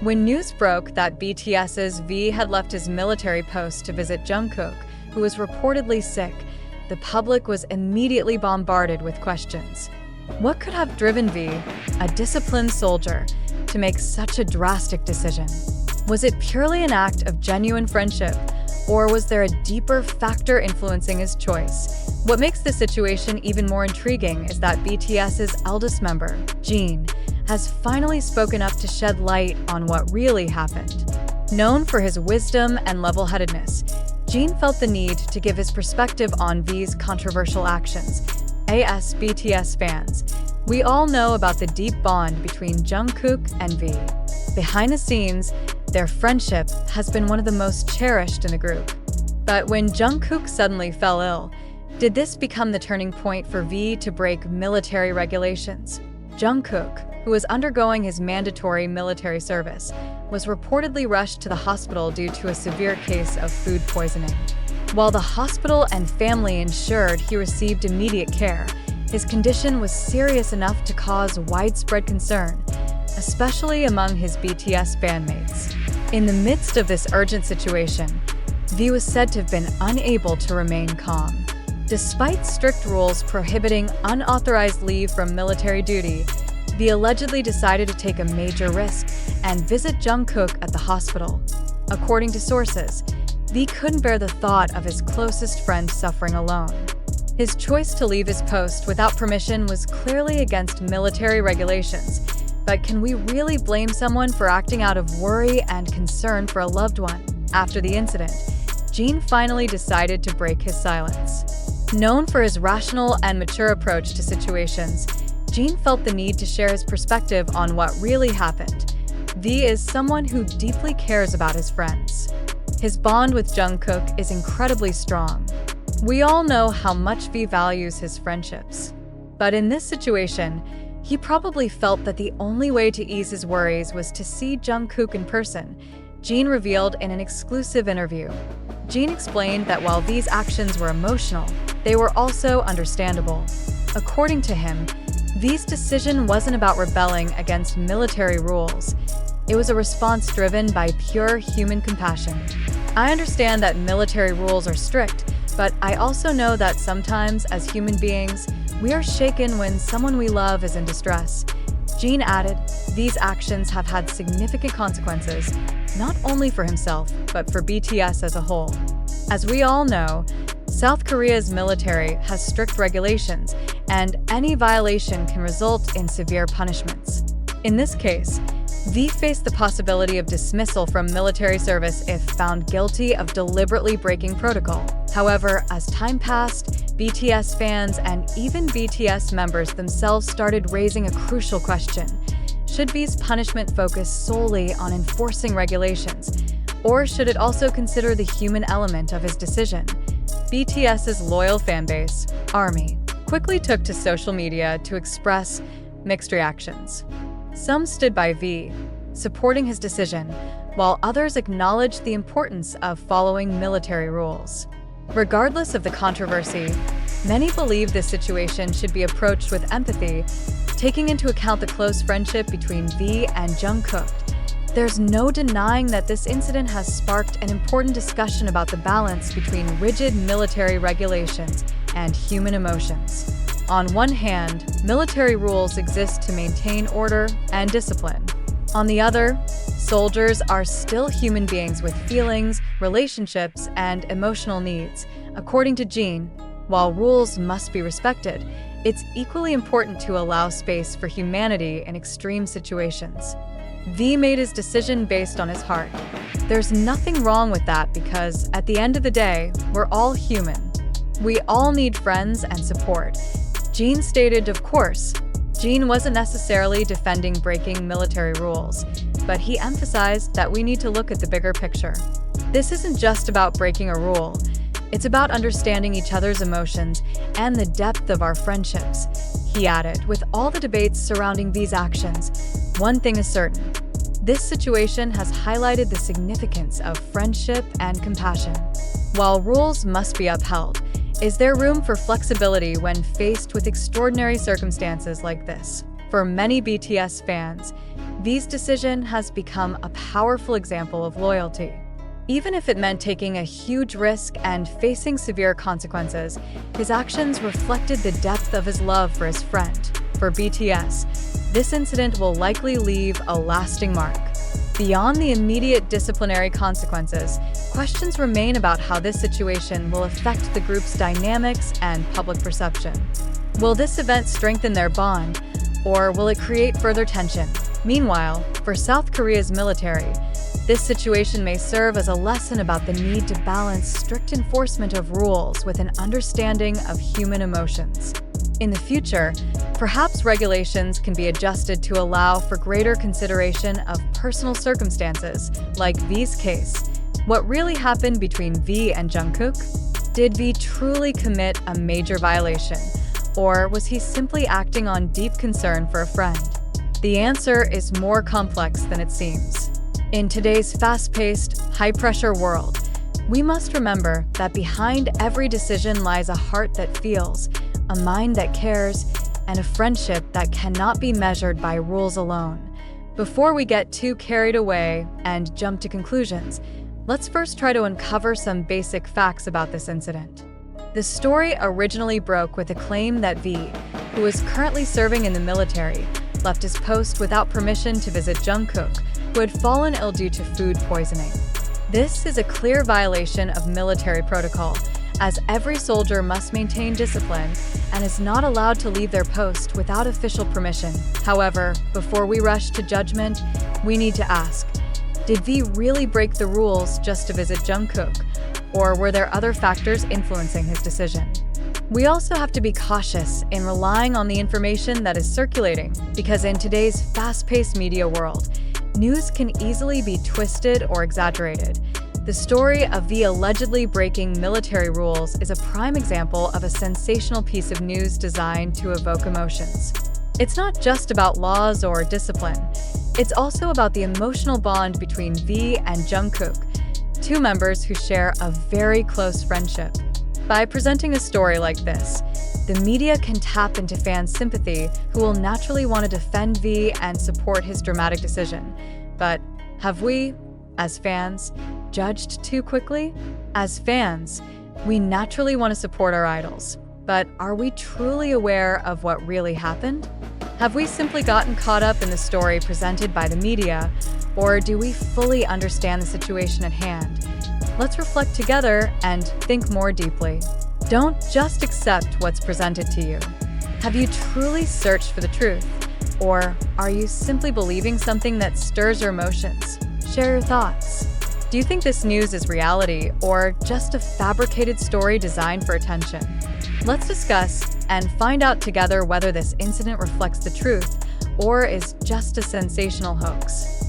When news broke that BTS's V had left his military post to visit Jungkook, who was reportedly sick, the public was immediately bombarded with questions. What could have driven V, a disciplined soldier, to make such a drastic decision? Was it purely an act of genuine friendship, or was there a deeper factor influencing his choice? What makes the situation even more intriguing is that BTS's eldest member, JIN, has finally spoken up to shed light on what really happened. Known for his wisdom and level-headedness, JIN felt the need to give his perspective on V's controversial actions. As BTS fans, we all know about the deep bond between Jungkook and V. Behind the scenes, their friendship has been one of the most cherished in the group. But when Jungkook suddenly fell ill, did this become the turning point for V to break military regulations? Jungkook, who was undergoing his mandatory military service, was reportedly rushed to the hospital due to a severe case of food poisoning. While the hospital and family ensured he received immediate care, his condition was serious enough to cause widespread concern, especially among his BTS bandmates. In the midst of this urgent situation, V was said to have been unable to remain calm. Despite strict rules prohibiting unauthorized leave from military duty, V allegedly decided to take a major risk and visit Jungkook at the hospital. According to sources, V couldn't bear the thought of his closest friend suffering alone. His choice to leave his post without permission was clearly against military regulations, but can we really blame someone for acting out of worry and concern for a loved one? After the incident, JIN finally decided to break his silence. Known for his rational and mature approach to situations, JIN felt the need to share his perspective on what really happened. V is someone who deeply cares about his friends. His bond with Jungkook is incredibly strong. We all know how much V values his friendships. But in this situation, he probably felt that the only way to ease his worries was to see Jungkook in person, JIN revealed in an exclusive interview. JIN explained that while these actions were emotional, they were also understandable. According to him, V's decision wasn't about rebelling against military rules. It was a response driven by pure human compassion. I understand that military rules are strict, but I also know that sometimes, as human beings, we are shaken when someone we love is in distress. JIN added, these actions have had significant consequences, not only for himself, but for BTS as a whole. As we all know, South Korea's military has strict regulations, and any violation can result in severe punishments. In this case, V faced the possibility of dismissal from military service if found guilty of deliberately breaking protocol. However, as time passed, BTS fans and even BTS members themselves started raising a crucial question. Should V's punishment focus solely on enforcing regulations, or should it also consider the human element of his decision? BTS's loyal fanbase, ARMY, quickly took to social media to express mixed reactions. Some stood by V, supporting his decision, while others acknowledged the importance of following military rules. Regardless of the controversy, many believe this situation should be approached with empathy, taking into account the close friendship between V and Jungkook. There's no denying that this incident has sparked an important discussion about the balance between rigid military regulations and human emotions. On one hand, military rules exist to maintain order and discipline. On the other, soldiers are still human beings with feelings, relationships, and emotional needs. According to JIN, while rules must be respected, it's equally important to allow space for humanity in extreme situations. V made his decision based on his heart. There's nothing wrong with that because, at the end of the day, we're all human. We all need friends and support. JIN stated, of course, JIN wasn't necessarily defending breaking military rules, but he emphasized that we need to look at the bigger picture. This isn't just about breaking a rule. It's about understanding each other's emotions and the depth of our friendships. He added, with all the debates surrounding these actions, one thing is certain. This situation has highlighted the significance of friendship and compassion. While rules must be upheld, is there room for flexibility when faced with extraordinary circumstances like this? For many BTS fans, V's decision has become a powerful example of loyalty. Even if it meant taking a huge risk and facing severe consequences, his actions reflected the depth of his love for his friend. For BTS, this incident will likely leave a lasting mark. Beyond the immediate disciplinary consequences, questions remain about how this situation will affect the group's dynamics and public perception. Will this event strengthen their bond, or will it create further tension? Meanwhile, for South Korea's military, this situation may serve as a lesson about the need to balance strict enforcement of rules with an understanding of human emotions. In the future, perhaps regulations can be adjusted to allow for greater consideration of personal circumstances, like V's case. What really happened between V and Jungkook? Did V truly commit a major violation, or was he simply acting on deep concern for a friend? The answer is more complex than it seems. In today's fast-paced, high-pressure world, we must remember that behind every decision lies a heart that feels, a mind that cares, and a friendship that cannot be measured by rules alone. Before we get too carried away and jump to conclusions, let's first try to uncover some basic facts about this incident. The story originally broke with a claim that V, who is currently serving in the military, left his post without permission to visit Jungkook, who had fallen ill due to food poisoning. This is a clear violation of military protocol, as every soldier must maintain discipline and is not allowed to leave their post without official permission. However, before we rush to judgment, we need to ask, did V really break the rules just to visit Jungkook, or were there other factors influencing his decision? We also have to be cautious in relying on the information that is circulating, because in today's fast-paced media world, news can easily be twisted or exaggerated. The story of V allegedly breaking military rules is a prime example of a sensational piece of news designed to evoke emotions. It's not just about laws or discipline. It's also about the emotional bond between V and Jungkook, two members who share a very close friendship. By presenting a story like this, the media can tap into fans' sympathy who will naturally want to defend V and support his dramatic decision. But have we, as fans, judged too quickly? As fans, we naturally want to support our idols. But are we truly aware of what really happened? Have we simply gotten caught up in the story presented by the media, or do we fully understand the situation at hand? Let's reflect together and think more deeply. Don't just accept what's presented to you. Have you truly searched for the truth? Or are you simply believing something that stirs your emotions? Share your thoughts. Do you think this news is reality or just a fabricated story designed for attention? Let's discuss and find out together whether this incident reflects the truth or is just a sensational hoax.